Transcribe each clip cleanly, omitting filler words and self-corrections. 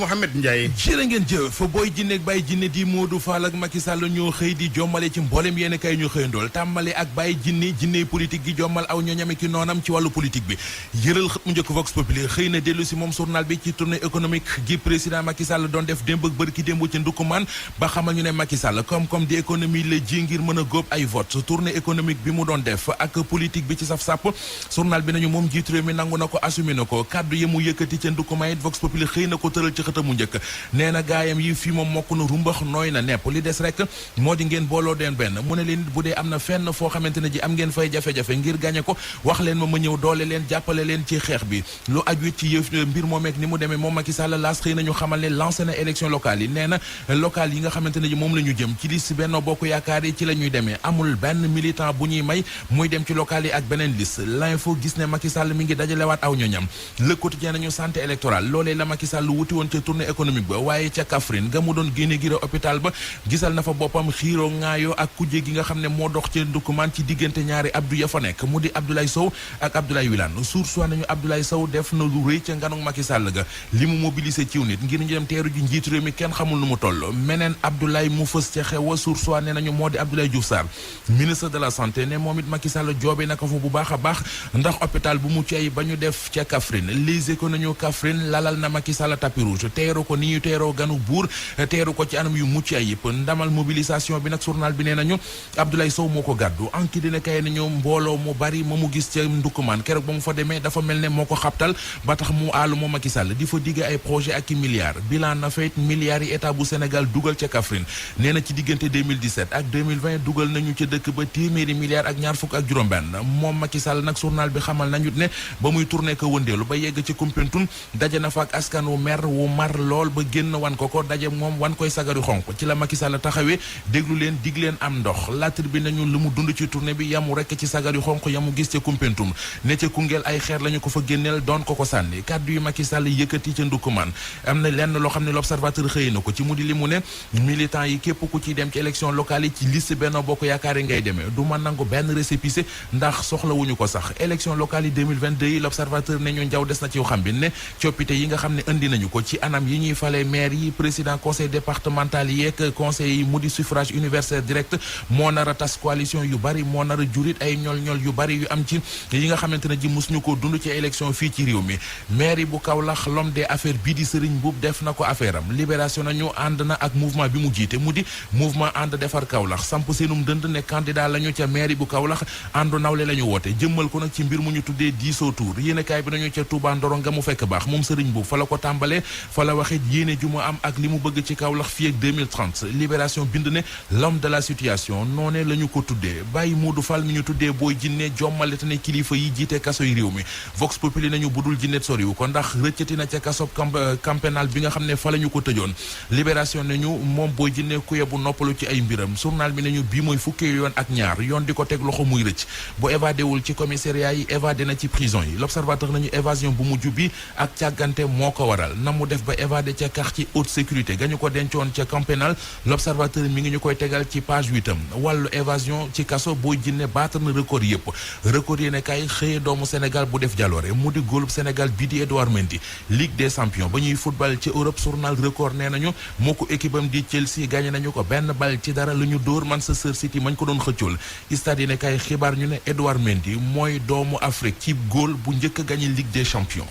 Mohamed Ndiaye jërë ngeen jëf Boy Djiné ak Baye Djiné di Modou Fall ak Macky Sall ñoo xëy di jommale ci mboolem yéen kay ñu xëyandool tàmbale ak Baye Djiné politique gi jommal aw ñooñame ki noonam ci wàllu politique bi yëral xët mu njëkk Vox Populi xëy na dellu si moom journal bi ci tournée économique gi président Macky Sall doon def démb ak bërki démb ci ndukkumaan ba xamal ñu ne Macky Sall comme di économie la ji ngir mën a góob ay vote tournée économique bi mu doon def ak politique bi ci saf-sàpp journal bi nañu moom jiitu réew mi nangu na ko assumé na ko kaddu yi mu yëkkati ca ndukkumaan it Vox Populi xëy na ko tëral ci xëtamu njëkk nee na gaayam yi fii moom mokk na rumbax nooy na nepp li des rek moo di ngeen booloo den benn mu ne leen bu dee am na fenn foo xamante ne ji am ngeen fay jafe-jafe ngir gàñe ko wax leen ma ñëw doole leen jàppale leen ci xeex bi lu aju ci yëf mbir moo meek ni mu demee moom Macky Sall laas xëy nañu xamal ne lancé na élection locale yi nee na locale yi nga xamante ne ji moom la ñu jëm ci liste Benno Bokk Yaakaar yi ci la ñuy demee amul benn militant bu ñuy may muy dem ci locale yi ak beneen liste l'info gis ne Macky Sall mi ngi dajalewaat aw ñoñam Le Quotidien nañu santé électorale loolee la Macky Sall wuti woon ca tournée économique ba waaye ca Kaffrine nga mu doon génne giro hôpital ba gisal na fa boppam xiiroo ŋaayoo ak kujje gi nga xam ne moo dox ci ndukkumaan ci diggante ñaari Abdou ya fa nekk mu di Abdoulaye Sow ak Abdoulaye Wilane source nañu Abdoulaye Sow def na lu rëy ca nganug Macky Sall ga li mu mobilisé ciw nit ngir ñu dem teeru ji njiitu réew mi kenn xamul nu mu toll meneen Abdoulaye mu fës ca xewa source ne nañu moo di Abdoulaye Diouf Sarr ministre de la santé ne moom it Macky Sall joobe na ko fa bu baax a baax ndax hôpital bu mucc ay ba ñu def ca Kaffrine lise ko nañu Kaffrine lalal na Macky Sall tapis rouge teeru ko ni ñu teeroo ganu buur teeru ko ci anam yu mucc ayib ndamal mobilisation bi nag journal bi nee nañu Abdoulaye Sow moo ko gàddu anki dina kay nañu mbooloo mu bari ma mu gis ca ndukkumaan keroog ba mu fa demee dafa mel ne moo ko xabtal ba tax mu aalu moo Macky Sall di fa digg ay projet ak i milliards bilan na fayit milliards yi état bu Sénégal dugal ca Kaffrine nee na ci diggante 2017 ak 2020 dugal nañu ca dëkk ba téeméeri milliards ak ñaar fukk ak juróom-benn moom Macky Sall nag journal bi xamal nañu ne ba muy tourné ko wëndeelu ba yegg ci Koumpentoum daje na fa ak askan wu mer wu mar lool ba génn wan ko daje moom wan koy sagaru xonq ci la Macky Sall taxawee déglu leen dig leen am ndox La Tribune nañu lu mu dund ci tournée bi yamu rekk ci sagaru xonq yamu gis ca Koumpentoum ne ca Koungheul ay xeer lañu ko fa génneel doon ko sànni kàddu yu Macky Sall yëkkati ca ndukkumaan am na lenn loo xam ne l'Observateur xëy na ko ci mu di li mu ne militant yi képp ku ciy dem ci élection locale yi ci liste Benno Bokk Yaakaar yi ngay demee du ma nangu benn récépissé ndax soxlawuñu ko sax élection locale yi 2022 yi l'Observateur ne ñu njaw des na ci xam bi ne coppite yi nga xam ne indi nañu ko ci anam yi ñuy fale maire yi président conseil départemental yi ak conseil yi mu di suffrage universel direct moo nar a tas coalition yu bari moo nar a jurit ay ñol yu bari yu am ci yi nga xamante ne ji mosuñu ko dund ci élection fii ci réew mi maire yi bu Kaolack l'homme des affaires bii di Serigne Mboup def na ko affaire am libération nañu ànd na ak mouvement bi mu jiite mu di mouvement ànd defar Kaolack samp seenum dënd ne candidat lañu ca maire yi bu Kaolack àndu nawle la ñu woote jëmmal ko nag ci mbir mu ñu tuddee diisoo tour yéenekaay bi nañu ca Touba Ndorong nga mu fekk baax moom Serigne Mboup fa la ko tàmbalee fa la waxit yéene ju mu am ak li mu bëgg ci Kaolack fii ak 2030 libération bind ne l'homme de la situation noonee la ñu ko tuddee bàyyi Modou Fall mi ñu tuddee Boy Djiné jommale te ne kilifa yi jiite kaso yi réew mi Vox Populi nañu budul Djiné soriwu ko ndax rëccati na ca kaso camp pénal bi nga xam ne fa la ñu ko tëjoon libération nañu moom Boy Djiné ku yebu noppalu ci ay mbiram journal bi nañu bii mooy fukkee yoon ak ñaar yoon di ko teg loxo muy rëcc bu évadé wul ci commissariat yi évadé na ci prison yi l'observateur nañu évasion bu mujj bi ak càggante moo ko waral na mu def ba évadé ca quartier haute sécurité ga ñu ko dencoon ca camp pénal l'observateur mi ngi ñu koy tegal ci page 8am wàllu évasion ci kaso Boy Djiné battre na record yëpp record yéene kay xëye doomu Sénégal bu def jaloore mu di góolub Sénégal bii di Edouard Mendy Ligue des champions ba ñuy football ci Europe journal record nee nañu moo ko équipe am di Chelsea gagné nañu ko benn bal ci dara lu ñu dóor Manchester City mañ ko doon xëccool stade yéene kay xibaar ñu ne Edouard Mendy mooy doomu Afrique ci góol bu njëkk a gagné Ligue des champions.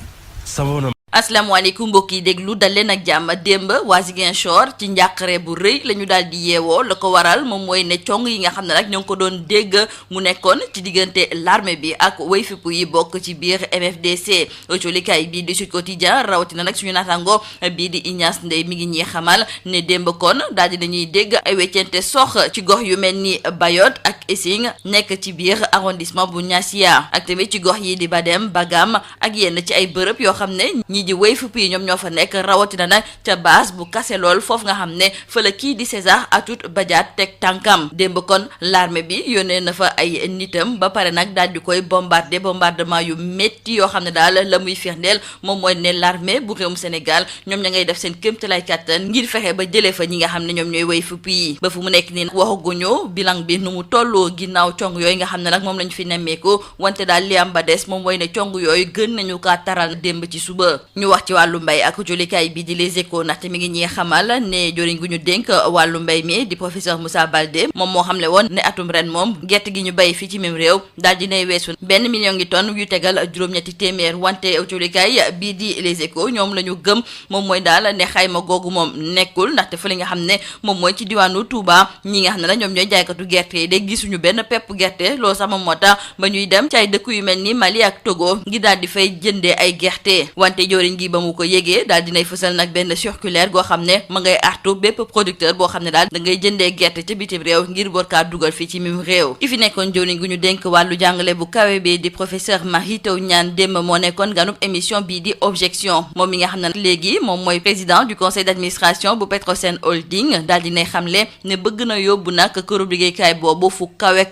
asalaamaaleykum mbokk yi déglu dal leen ak jàmm démb waa Ziguinchor ci njàqare bu rëy la ñu daal di yeewoo la ko waral moom mooy ne cong yi nga xam ne nag ñoo ngi ko doon dégg mu nekkoon ci diggante l'armée bi ak way fipp yi bokk ci biir MFDC colikaay bii di Sud Quotidien rawatina nag suñu naataango bii di Ignace Ndeye mi ngi ñuy xamal ne démb kon daal di nañuy dégg ay weccente sox ci gox yu mel ni Bayot ak Essing nekk ci biir arrondissement bu Niassia ak tamit ci gox yi di Badem Bagam ak yenn ci ay bërëb yoo xam ne ji way fupp yi ñoom ñoo fa nekk rawatina nag ca base bu kase lool foofu nga xam ne fa la kii di César Atoute Badiate teg tànkam démb kon l'armée bi yónnee na fa ay nitam ba pare nag daal di koy bombardement yu métti yoo xam ne daal la muy firndeel moom mooy ne l'armée bu réewum Sénégal ñoom ña ngay def seen kéemtalaay kàttan ngir fexe ba jëlee fa ñi nga xam ne ñoom ñooy way fupp yi ba fu mu nekk nii waxaguñu bilan bi nu mu tolloo ginnaaw cong yooyu nga xam ne nag moom lañu fi nemmeeku wante daal li am ba des moom mooy ne cong yooyu gën nañu kaa taral démb ci suba ñu wax ci wàllu mbay ak jolikaay bi di Les Échos ndaxte mi ngi ñuy xamal ne joriñ gu ñu dénk wàllu mbay mi di professeur Moussa Baldé moom moo xamle woon ne atum ren moom gerte gi ñu bay fii ci même réew daal dinay weesu 1 million ngi tonnes yu tegal juróom-ñetti téeméer wante jolikaay bii di Les Échos ñoom la ñu gëm moom mooy daal ne xayma googu moom nekkul ndaxte fa li nga xam ne moom mooy ci diwaanu Touba ñi nga xam ne la ñoom ñooy jaaykatu gerte yi de gisuñu benn pepp gerte loolu sax moom moo tax ba ñuy dem ci ay dëkk yu mel ni Mali ak Togo ngi daal di fay jëndee ay gerte wante joriñ gi ba mu ko yégee daal dinay fësal nag benn circulaire goo xam ne ma ngay artu bépp producteur boo xam ne daal da ngay jëndee gerte ca bitim réew ngir war kaa dugal fii ci mim réew ki fi nekkoon joriñ gu ñu dénk wàllu jàngale bu kawe bi di professeur Mary Teuw Niane démb moo nekkoon ganub émission bii di objection moom mi nga xam ne léegi moom mooy président du conseil d'administration bu Petrosen Holding daal dinay xamle ne bëgg na yóbbu nag kërub liggéeykaay boobu fu kawe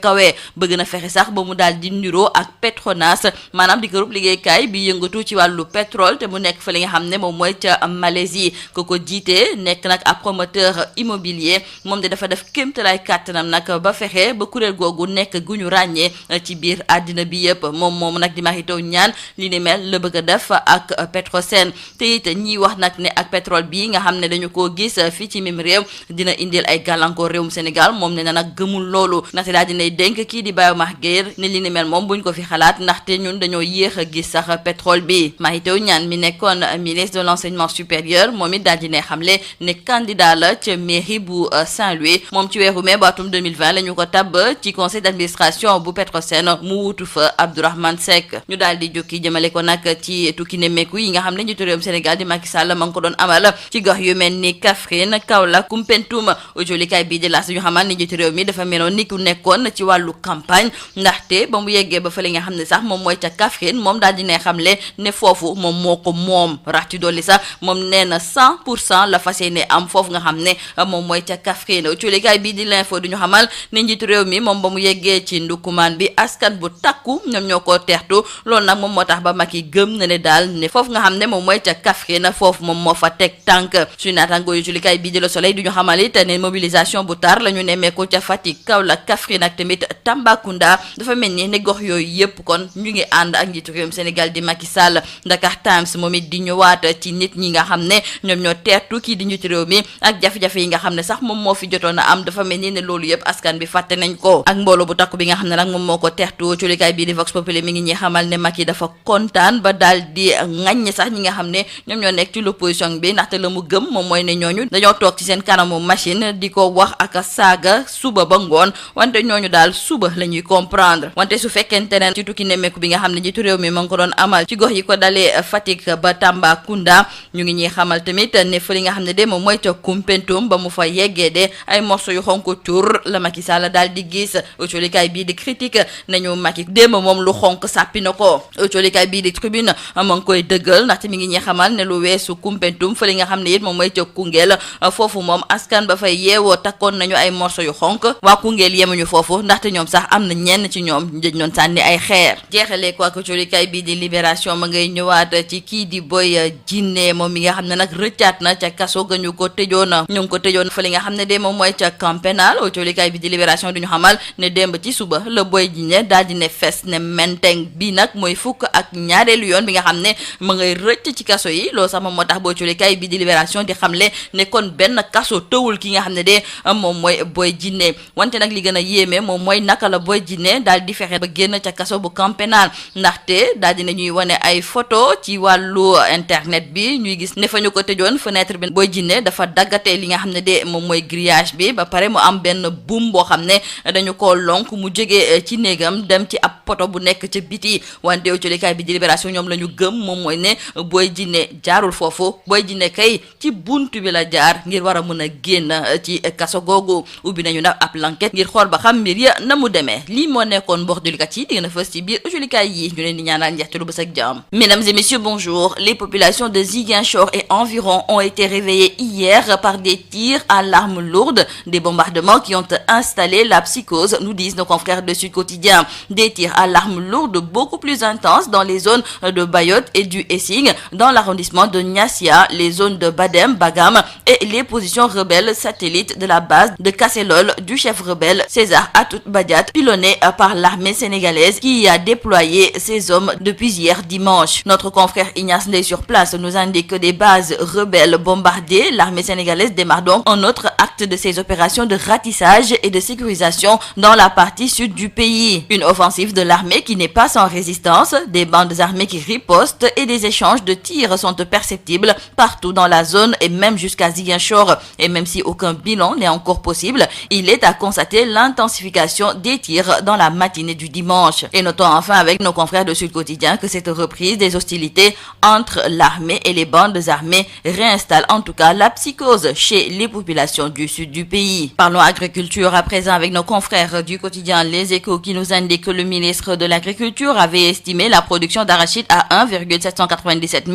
bëgg na fexe sax ba mu daal di niroo ak Petronas maanaam di kërub liggéeykaay bi yëngatu ci wàllu pétrole te mu nekk fa li nga xam ne moom mooy ca Malaisie ko jiite nekk nag ab promoteur immobilier moom de dafa def kéemtalaay kàttanam nag ba fexe ba kuréel googu nekk gu ñu ràññee ci biir àddina bi yëpp moom nag di Mary Teuw Niane li ni mel la bëgg a def ak Petrosen te it ñiy wax nag ne ak pétrole bi nga xam ne dañu koo gis fii ci mim réew dina indil ay gàllankoor réewum Sénégal moom ne na nag gëmul loolu ndaxte daal dinay dénk kii di Biomar Gueye ne li ni mel moom buñ ko fi xalaat ndaxte ñun dañoo yéex a gis sax pétrole bi Mary Teuw Niane mi nekkoon ministre de l'enseignement supérieur moom it daal dinay xamle ne candidat la ca mairie bu Saint-Louis moom ci weeru mai bu atum 2020 la ñu ko tabb ci conseil d'administration bu Petrosen mu wuutu fa Abdourahmane Seck ñu daal di jukki jëmale ko nag ci tukki nemmeeku yi nga xam ne njiitu réewum Sénégal di Macky Sall ma ngi ko doon amal ci gox yu mel ni Kaffrine Kaolack Koumpentoum jolikaay bii di L'As ñu xamal ne njiitu réew mi dafa meloon ni ku nekkoon ci wàllu campagne ndaxte ba mu yeggee ba fa li nga xam ne sax moom mooy ca Kaffrine moom daal di ne xamle ne foofu moom moo ko moom rax ci dolli sax moom nee na 100% la fas yéene am foofu nga xam ne moom mooy ca Kaffrine jolikaay bii di L'Info du ñu xamal ne njiitu réew mi moom ba mu yeggee ci ndukkumaan bi askan bu takku ñoom ñoo ko teertu loolu nag moom moo tax ba Macky gëm na ne daal ne foofu nga xam ne moom mooy ca Kaffrine foofu moom moo fa teg tànk suñu naataangoo yu jolikaay bii di Le Soleil du ñu xamal it ne mobilisation bu tar la ñu nemmeeku ca Fatick Kaolack Kaffrine ak tamit Tambacounda dafa mel ni ne gox yooyu yëpp kon ñu ngi ànd ak njiitu réewum Sénégal di Macky Sall Dakar Times moom it di ñëwaat ci nit ñi nga xam ne ñoom ñoo teertu kii di njiitu réew mi ak jafe-jafe yi nga xam ne sax moom moo fi jotoon a am dafa mel ni ne loolu yëpp askan bi fàtte nañ ko ak mbooloo bu takku bi nga xam ne nag moom moo ko teertu jolikaay bii di Vox Populi mi ngi ñuy xamal ne Macky dafa kontaan ba daal di ŋaññi sax ñi nga xam ne ñoom ñoo nekk ci l'opposition bi ndaxte la mu gëm moom mooy ne ñooñu dañoo toog ci seen kanamu machine di ko wax ak saaga suba ba ngoon wante ñooñu daal suba la ñuy comprendre wante su fekkente ne ci tukki nemmeeku bi nga xam ne jiitu réew mi ma ngi ko doon amal ci gox yi ko dalee Fatick ba Tambacounda ñu ngi ñuy xamal tamit ne fa li nga xam ne de moom mooy ca Koumpentoum ba mu fa yeggee de ay morceaux yu xonk tur la Macky Sall daal di gis jolikaay bii di critique nañu Macky démb moom lu xonk sàppi na ko jolikaay bii di Tribune ma ngi koy dëggal ndaxte mi ngi ñuy xamal ne lu weesu Koumpentoum fa li nga xam ne it moom mooy ca Koungheul foofu moom askan ba fay yeewoo takkoon nañu ay morceaux yu xonk waa Koungheul yemuñu foofu ndaxte ñoom sax am na ñenn ci ñoom dañ doon sànni ay xeer jeexalee ko ak jolikaay bii di Libération ma ngay ñëwaat ci kii di Boy Djiné moom mi nga xam ne nag rëccaat na ca kaso ga ñu ko tëjoon ñu ngi ko tëjoon fa li nga xam ne de moom mooy ca camp pénal jolikaay bi di Libération duñu xamal ne démb ci suba la Boy Djiné daal di ne fes ne menteng bi nag mooy fukk ak ñaareelu yoon bi nga xam ne ma ngay rëcc ci kaso yi loolu sax moom moo tax boo jolikaay bi di Libération di xamle ne kon benn kaso tëwul ki nga xam ne de moom mooy Boy Djiné wante nag li gën a yéeme moom mooy naka la Boy Djiné daal di fexe ba génn ca kaso bu camp pénal ndaxte daal dina ñuy wane ay photo ci wàllu internet bi ñuy gis ne fa ñu ko tëjoon fenêtre bi Boy Djiné dafa daggatee li nga xam ne de moom mooy grillage bi ba pare mu am benn buum boo xam ne dañu ko lonk mu jógee ci néegam dem ci ab poto bu nekk ca biti wante jolikaay bi di Libération ñoom la ñu gëm moom mooy ne Boy Djiné jaarul foofu Boy Djiné kay ci buntu bi la jaar ngir war a mën a génn ci kaso googu ubbi nañu nag ab l'enquête ngir xool ba xam mbir ya na mu demee lii moo nekkoon mbox julikat yi di gën a fës ci biir jolikaay yi ñu leen di ñaanal njeextalu bës ak jàmm. Mesdames et messieurs, bonjour. Les populations de Ziguinchor et environ ont été réveillées hier par des tirs à l'arme lourde, des bombardements qui ont installé la psychose, nous disent nos confrères de Sud Quotidien. Des tirs à l'arme lourde beaucoup plus intenses dans les zones de Bayotte et du Essing, dans l'arrondissement de Niassia, les zones de Badem, Bagam et les positions rebelles satellites de la base de Kasselol du chef rebelle César Atoute Badiate, pilonné par l'armée sénégalaise qui y a déployé ses hommes depuis hier dimanche. Notre confrère Ignace Ignace Ndeye sur place nous indique que des bases rebelles bombardées, l'armée sénégalaise démarre donc un autre acte de ses opérations de ratissage et de sécurisation dans la partie sud du pays. Une offensive de l'armée qui n'est pas sans résistance, des bandes armées qui ripostent et des échanges de tirs sont perceptibles partout dans la zone et même jusqu'à Ziguinchor. Et même si aucun bilan n'est encore possible, il est à constater l'intensification des tirs dans la matinée du dimanche. Et notons enfin avec nos confrères de Sud Quotidien que cette reprise des hostilités entre l'armée et les bandes armées réinstalle en tout cas la psychose chez les populations du sud du pays. Parlons agriculture à présent avec nos confrères du quotidien Les Échos qui nous indiquent que le ministre de l'Agriculture avait estimé la production d'arachide à 1,797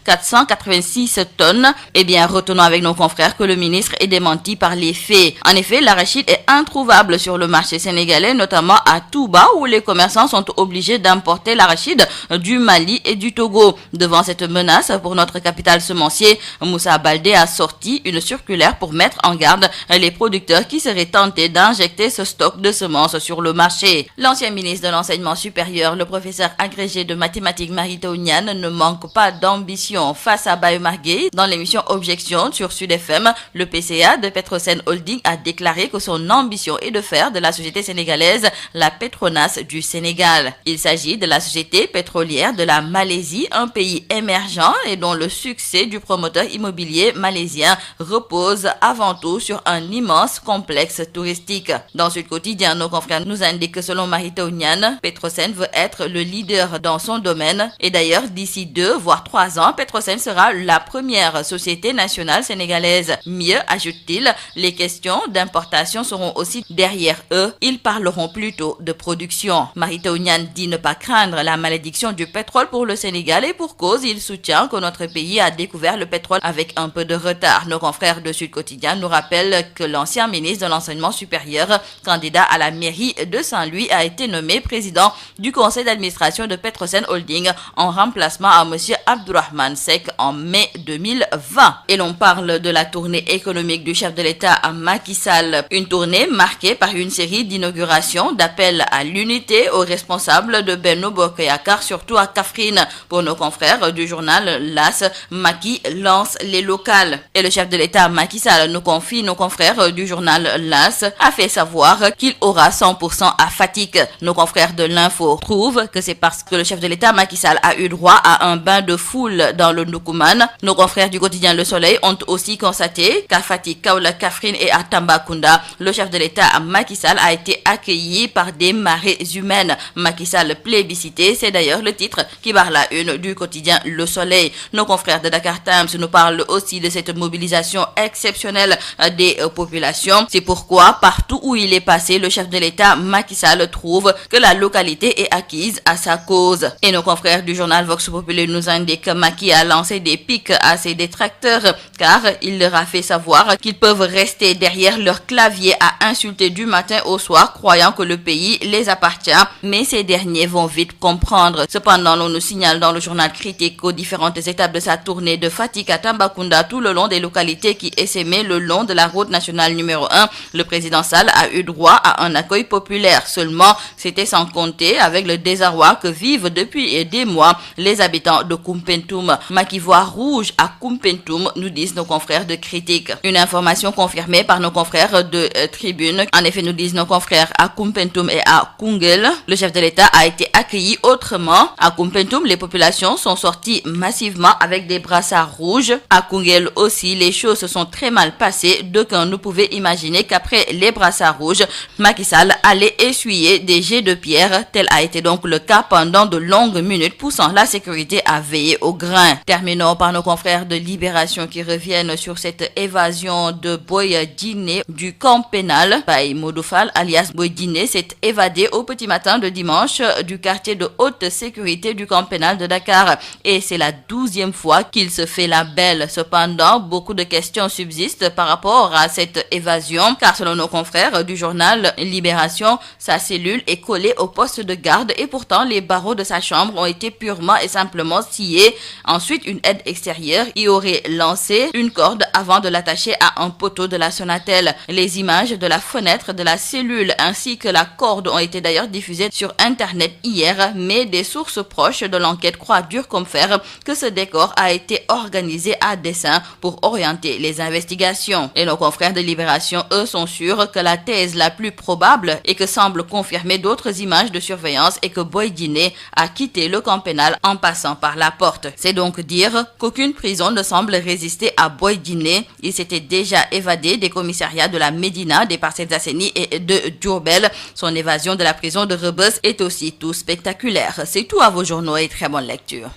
486 tonnes. Eh bien, retenons avec nos confrères que le ministre est démenti par les faits. En effet, l'arachide est introuvable sur le marché sénégalais, notamment à Touba, où les commerçants sont obligés d'importer l'arachide du Mali et du Togo. Devant cette menace pour notre capital semencier, Moussa Baldé a sorti une circulaire pour mettre en garde les producteurs qui seraient tentés d'injecter ce stock de semences sur le marché. L'ancien ministre de l'Enseignement supérieur, le professeur agrégé de mathématiques Mary Teuw Niane, ne manque pas d'ambition. Face à Bayoumar Gueye, dans l'émission Objection sur Sud FM, le PCA de Petrosen Holding a déclaré que son ambition est de faire de la société sénégalaise la Petronas du Sénégal. Il s'agit de la société pétrolière de la Malaisie, un pays émergent et dont le succès du promoteur immobilier malaisien repose avant tout sur un immense complexe touristique. Dans Sud Quotidien, nos confrères nous indiquent que selon Mary Teuw Niane, Petrosen veut être le leader dans son domaine et d'ailleurs d'ici 2 voire 3 ans, Petrosen sera la première société nationale sénégalaise. Mieux, ajoute-t-il, les questions d'importation seront aussi derrière eux. Ils parleront plutôt de production. Mary Teuw Niane dit ne pas craindre la malédiction du pétrole pour le Sénégal et pour cause, il soutient que notre pays a découvert le pétrole avec un peu de retard. Nos confrères de Sud Quotidien nous rappellent que l'ancien ministre de l'Enseignement supérieur, candidat à la mairie de Saint-Louis, a été nommé président du conseil d'administration de Petrosen Holding en remplacement à monsieur Abdourahmane Seck en mai 2020. Et l'on parle de la tournée économique du chef de l'État à Macky Sall. Une tournée marquée par une série d'inaugurations, d'appels à l'unité aux responsables de Benno Bokk Yakaar, surtout à Kaffrine. Pour nos confrères du journal L'As, Macky lance les locales. Et le chef de l'État Macky Sall nous confie, nos confrères du journal L'As, a fait savoir qu'il aura 100% à Fatick. Nos confrères de l'Info trouvent que c'est parce que le chef de l'État Macky Sall a eu droit à un bain de foule dans le Ndoukoumane. Nos confrères du quotidien Le Soleil ont aussi constaté qu'à Fatick, Kaolack, Kaffrine et à Tambacounda, le chef de l'État Macky Sall a été accueilli par des marées humaines. Macky Sall plébiscité, c'est d'ailleurs le titre qui barre la une du quotidien Le Soleil. Nos confrères de Dakar Times nous parlent aussi de cette mobilisation exceptionnelle des populations. C'est pourquoi partout où il est passé, le chef de l'État Macky Sall trouve que la localité est acquise à sa cause. Et nos confrères du journal Vox Populi nous indiquent que Macky a lancé des pics à ses détracteurs car il leur a fait savoir qu'ils peuvent rester derrière leur clavier à insulter du matin au soir croyant que le pays les appartient, mais ces derniers vont vite comprendre. Cependant, on nous signale dans le journal Critique qu'aux différentes étapes de sa tournée de Fatick à Tambacounda, tout le long des localités qui essaimaient le long de la route nationale numéro 1, le président Sall a eu droit à un accueil populaire. Seulement, c'était sans compter avec le désarroi que vivent depuis des mois les habitants de Koumpentoum. Macky voit rouge à Koumpentoum, nous disent nos confrères de Critique. Une information confirmée par nos confrères de Tribune. En effet, nous disent nos confrères à Koumpentoum et à Koungheul, le chef de l'État a été accueilli autrement. À Koumpentoum, les populations sont sorties massivement avec des brassards rouges. À Koungheul aussi, les choses se sont très mal passées. D'aucuns ne pouvaient imaginer qu'après les brassards rouges, Macky Sall allait essuyer des jets de pierre. Tel a été donc le cas pendant de longues minutes, poussant la sécurité à veiller au grain. Terminons par nos confrères de Libération qui reviennent sur cette évasion de Boy Djiné du camp pénal. Baye Modou Fall, alias Boy Djiné, s'est évadé au petit matin de dimanche du quartier de haute sécurité du camp pénal de Dakar. Et c'est la 12e fois qu'il se fait la belle. Cependant, beaucoup de questions subsistent par rapport à cette évasion, car selon nos confrères du journal Libération, sa cellule est collée au poste de garde et pourtant les barreaux de sa chambre ont été purement et simplement sciés. Ensuite, une aide extérieure y aurait lancé une corde avant de l'attacher à un poteau de la Sonatel. Les images de la fenêtre de la cellule ainsi que la corde ont été d'ailleurs diffusées sur Internet hier, mais des sources proches de l'enquête croient dur comme comme fer que ce décor a été organisé à dessein pour orienter les investigations. Et nos confrères de Libération, eux, sont sûrs que la thèse la plus probable et que semblent confirmer d'autres images de surveillance est que Boy Djiné a quitté le camp pénal en passant par la porte. C'est donc dire qu'aucune prison ne semble résister à Boy Djiné. Il s'était déjà évadé des commissariats de la Médina, des Parcelles Assainies et de Diourbel. Son évasion de la prison de Rebeuss est aussi tout spectaculaire. C'est tout à vos journaux et très bonne lecture.